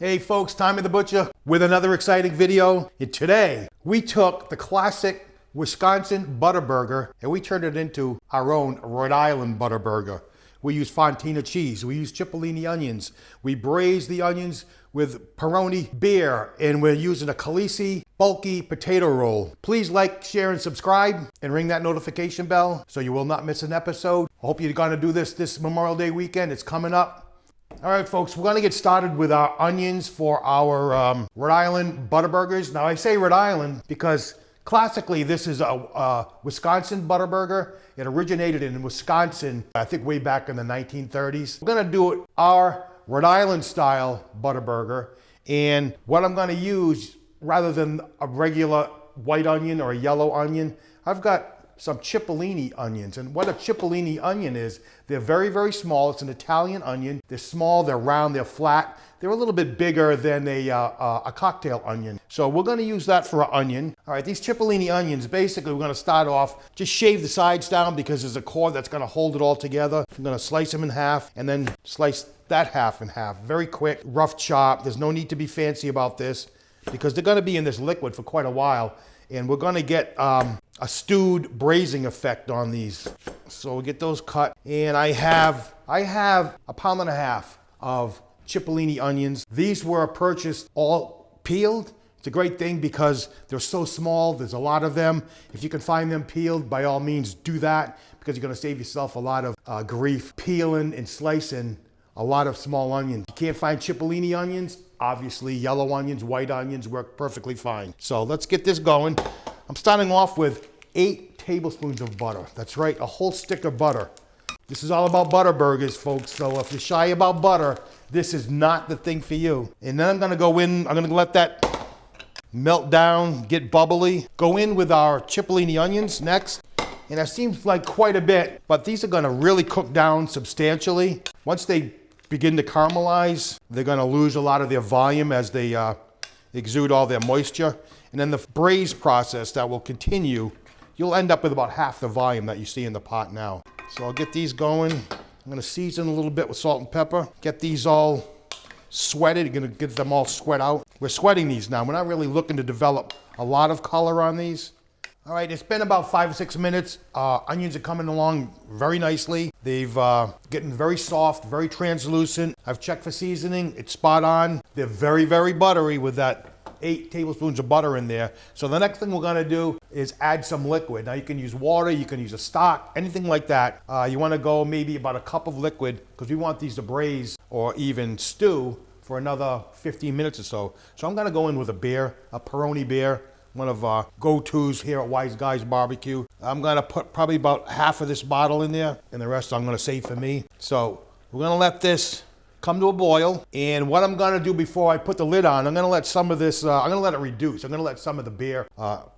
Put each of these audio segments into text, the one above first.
Hey folks, Tommy the Butcher with another exciting video. And today we took the classic Wisconsin butter burger and we turned it into our own Rhode Island butter burger. We use fontina cheese, we use tripolini onions, we braise the onions with Peroni beer, and we're using a Khaleesi bulky potato roll. Please like, share, and subscribe and ring that notification bell so you will not miss an episode. I hope you're gonna do this Memorial Day weekend. It's coming up. All right, folks, we're gonna get started with our onions for our Rhode Island butter burgers. Now I say Rhode Island because classically this is a Wisconsin butter burger. It originated in Wisconsin, I think way back in the 1930s. We're gonna do it our Rhode Island style butter burger. And what I'm gonna use, rather than a regular white onion or a yellow onion, I've got some cipollini onions. And what a cipollini onion is, they're very, very small. It's an Italian onion. They're small, they're round, they're flat. They're a little bit bigger than a cocktail onion. So we're gonna use that for an onion. All right, these cipollini onions, basically we're gonna start off, just shave the sides down because there's a core that's gonna hold it all together. I'm gonna slice them in half and then slice that half in half. Very quick, rough chop. There's no need to be fancy about this because they're gonna be in this liquid for quite a while. And we're gonna get a stewed braising effect on these. So we'll get those cut. And I have 1.5 pounds of cipollini onions. These were purchased all peeled. It's a great thing because they're so small, there's a lot of them. If you can find them peeled, by all means do that because you're gonna save yourself a lot of grief peeling and slicing a lot of small onions. You can't find cipollini onions, obviously yellow onions, white onions work perfectly fine. So let's get this going. I'm starting off with 8 tablespoons of butter. That's right, a whole stick of butter. This is all about butter burgers, folks. So if you're shy about butter, this is not the thing for you. And then I'm gonna go in, I'm gonna let that melt down, get bubbly. Go in with our cipollini onions next. And that seems like quite a bit, but these are gonna really cook down substantially. Once they begin to caramelize, they're gonna lose a lot of their volume as they exude all their moisture. And then the braise process that will continue, you'll end up with about half the volume that you see in the pot now. So I'll get these going. I'm gonna season a little bit with salt and pepper. Get these all sweated. You're gonna get them all sweat out. We're sweating these now. We're not really looking to develop a lot of color on these. All right, it's been about 5 or 6 minutes. Onions are coming along very nicely. They've getting very soft, very translucent. I've checked for seasoning, it's spot on. They're very, very buttery with that 8 tablespoons of butter in there. So the next thing we're gonna do is add some liquid. Now you can use water, you can use a stock, anything like that. You wanna go maybe about a cup of liquid because we want these to braise or even stew for another 15 minutes or so. So I'm gonna go in with a beer, a Peroni beer, one of our go-tos here at Wise Guys Barbecue. I'm gonna put probably about half of this bottle in there and the rest I'm gonna save for me. So we're gonna let this come to a boil. And what I'm gonna do before I put the lid on, I'm gonna let some of this, I'm gonna let it reduce. I'm gonna let some of the beer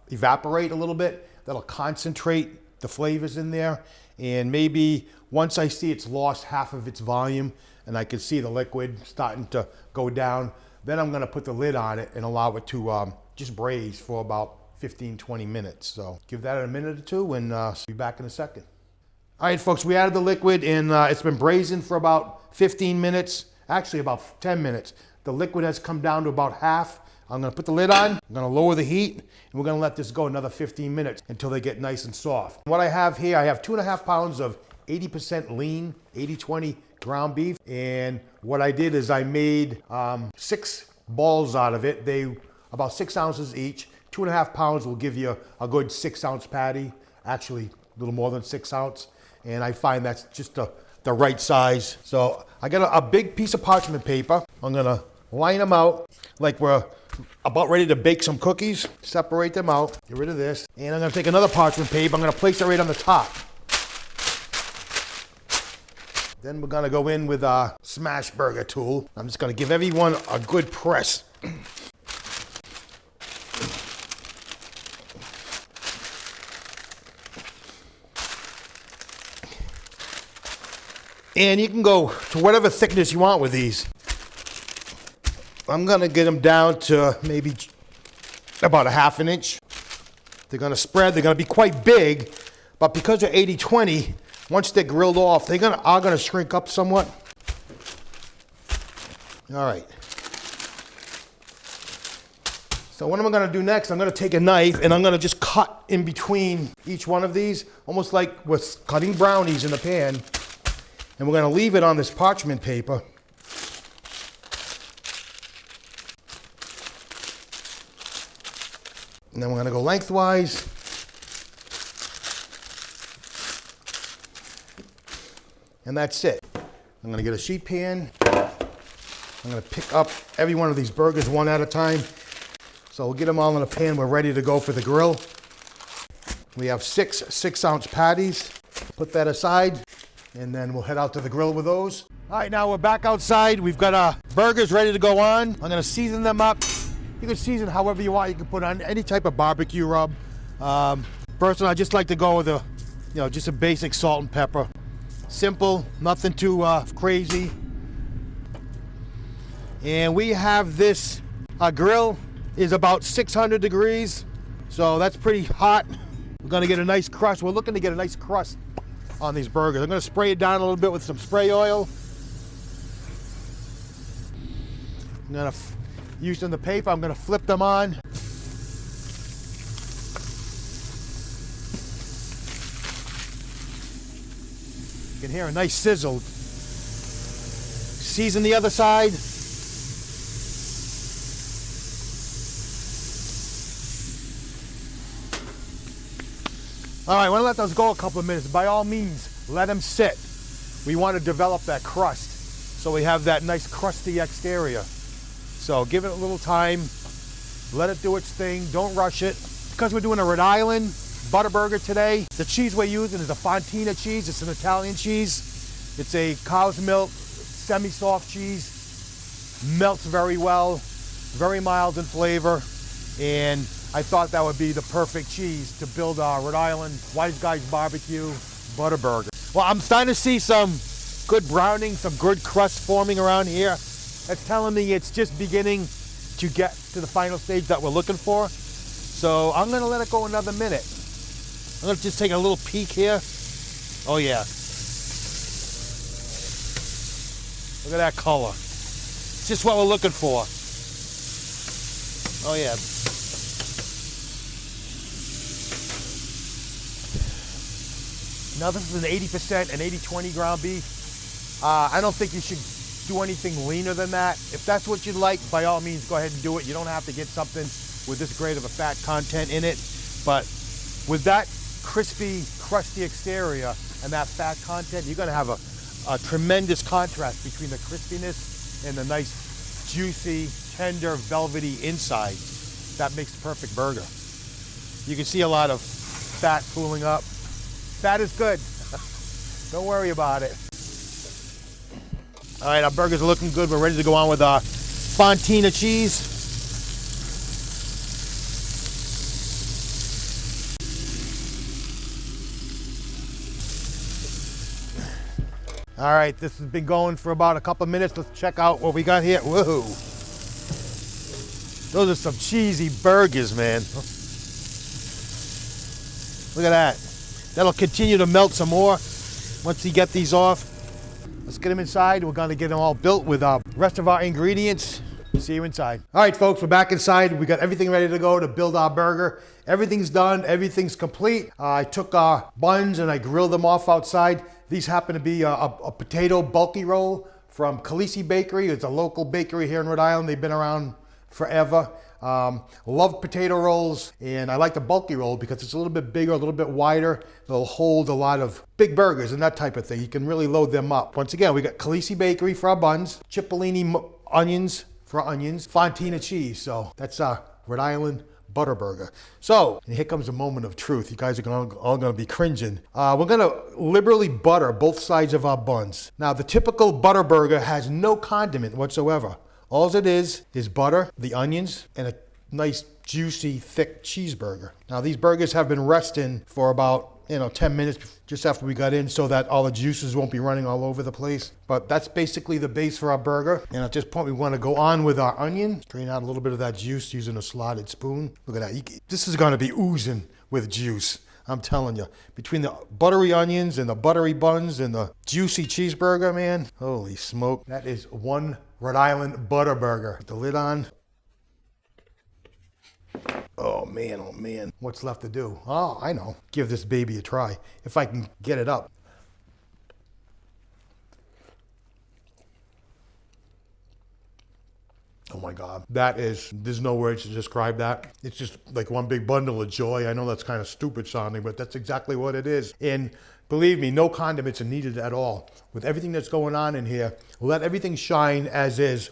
evaporate a little bit. That'll concentrate the flavors in there. And maybe once I see it's lost half of its volume and I can see the liquid starting to go down, then I'm gonna put the lid on it and allow it to just braise for about 15-20 minutes. So give that a minute or two and be back in a second. All right, folks, we added the liquid and it's been braising for about 15 minutes, actually about 10 minutes. The liquid has come down to about half. I'm gonna put the lid on, I'm gonna lower the heat, and we're gonna let this go another 15 minutes until they get nice and soft. What I have here, I have 2.5 pounds of 80% lean, 80-20 ground beef. And what I did is I made 6 balls out of it. They about 6 ounces each. 2.5 pounds will give you a good 6-ounce patty, actually a little more than 6 ounce. And I find that's just the right size. So I got a big piece of parchment paper. I'm gonna line them out like we're about ready to bake some cookies. Separate them out, get rid of this. And I'm gonna take another parchment paper, I'm gonna place it right on the top. Then we're gonna go in with our smash burger tool. I'm just gonna give everyone a good press. And you can go to whatever thickness you want with these. I'm gonna get them down to maybe about 1/2 inch. They're gonna spread, they're gonna be quite big, but because they're 80-20, once they're grilled off, are gonna shrink up somewhat. All right. So what am I gonna do next? I'm gonna take a knife and I'm gonna just cut in between each one of these, almost like we're cutting brownies in the pan. And we're gonna leave it on this parchment paper. And then we're gonna go lengthwise. And that's it. I'm gonna get a sheet pan. I'm gonna pick up every one of these burgers one at a time. So we'll get them all in a pan. We're ready to go for the grill. We have 6 6-ounce patties. Put that aside, and then we'll head out to the grill with those. All right, now we're back outside. We've got our burgers ready to go on. I'm gonna season them up. You can season however you want. You can put on any type of barbecue rub. Personally, I just like to go with just a basic salt and pepper. Simple, nothing too crazy. And we have this, our grill is about 600 degrees. So that's pretty hot. We're gonna get a nice crust. We're looking to get a nice crust on these burgers. I'm gonna spray it down a little bit with some spray oil. I'm gonna, using the paper, I'm gonna flip them on. You can hear a nice sizzle. Season the other side. All right, I want to let those go a couple of minutes. By all means, let them sit. We want to develop that crust so we have that nice crusty exterior. So give it a little time, let it do its thing, don't rush it. Because we're doing a Rhode Island butter burger today, the cheese we're using is a fontina cheese. It's an Italian cheese. It's a cow's milk, semi-soft cheese, melts very well, very mild in flavor, and I thought that would be the perfect cheese to build our Rhode Island Wise Guys Barbecue butter burger. Well, I'm starting to see some good browning, some good crust forming around here. That's telling me it's just beginning to get to the final stage that we're looking for. So I'm gonna let it go another minute. I'm gonna just take a little peek here. Oh yeah. Look at that color. It's just what we're looking for. Oh yeah. Now this is an 80% and 80-20 ground beef. I don't think you should do anything leaner than that. If that's what you'd like, by all means, go ahead and do it. You don't have to get something with this great of a fat content in it. But with that crispy, crusty exterior and that fat content, you're gonna have a tremendous contrast between the crispiness and the nice, juicy, tender, velvety inside. That makes the perfect burger. You can see a lot of fat pooling up. Fat is good. Don't worry about it. All right, our burgers are looking good. We're ready to go on with our fontina cheese. All right, this has been going for about a couple minutes. Let's check out what we got here. Whoa. Those are some cheesy burgers, man. Look at that. That'll continue to melt some more once you get these off. Let's get them inside. We're gonna get them all built with the rest of our ingredients. See you inside. All right, folks, we're back inside. We got everything ready to go to build our burger. Everything's done, everything's complete. I took our buns and I grilled them off outside. These happen to be a potato bulky roll from Khaleesi Bakery. It's a local bakery here in Rhode Island. They've been around forever. Love potato rolls, and I like the bulky roll because it's a little bit bigger, a little bit wider. It'll hold a lot of big burgers and that type of thing. You can really load them up. Once again, we got Khaleesi Bakery for our buns, tripolini onions for our onions, fontina cheese. So that's our Rhode Island butter burger. So, and here comes a moment of truth. You guys are all gonna be cringing. We're gonna liberally butter both sides of our buns. Now, the typical butter burger has no condiment whatsoever. All it is butter, the onions, and a nice, juicy, thick cheeseburger. Now, these burgers have been resting for about 10 minutes just after we got in so that all the juices won't be running all over the place. But that's basically the base for our burger. And at this point, we want to go on with our onion. Strain out a little bit of that juice using a slotted spoon. Look at that. This is going to be oozing with juice. I'm telling you. Between the buttery onions and the buttery buns and the juicy cheeseburger, man. Holy smoke. That is one Rhode Island butter burger. Put the lid on. Oh man, what's left to do? Oh, I know. Give this baby a try, if I can get it up. Oh my God, there's no words to describe that. It's just like one big bundle of joy. I know that's kind of stupid sounding, but that's exactly what it is. And believe me, no condiments are needed at all. With everything that's going on in here, let everything shine as is.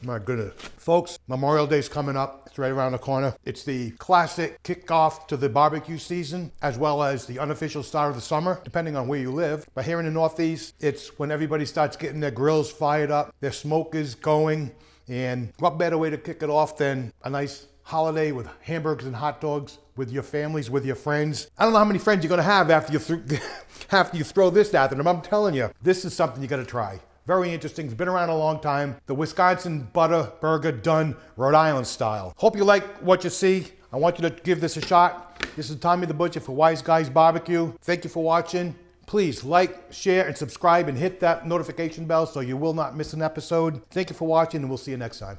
My goodness. Folks, Memorial Day's coming up. It's right around the corner. It's the classic kickoff to the barbecue season, as well as the unofficial start of the summer, depending on where you live. But here in the Northeast, it's when everybody starts getting their grills fired up, their smokers going, and what better way to kick it off than a nice holiday with hamburgers and hot dogs with your families, with your friends. I don't know how many friends you're gonna have after you throw this at them. I'm telling you, this is something you gotta try. Very interesting. It's been around a long time. The Wisconsin butter burger done Rhode Island style. Hope you like what you see. I want you to give this a shot. This is Tommy the Butcher for Wise Guys Barbecue. Thank you for watching. Please like, share, and subscribe and hit that notification bell so you will not miss an episode. Thank you for watching, and we'll see you next time.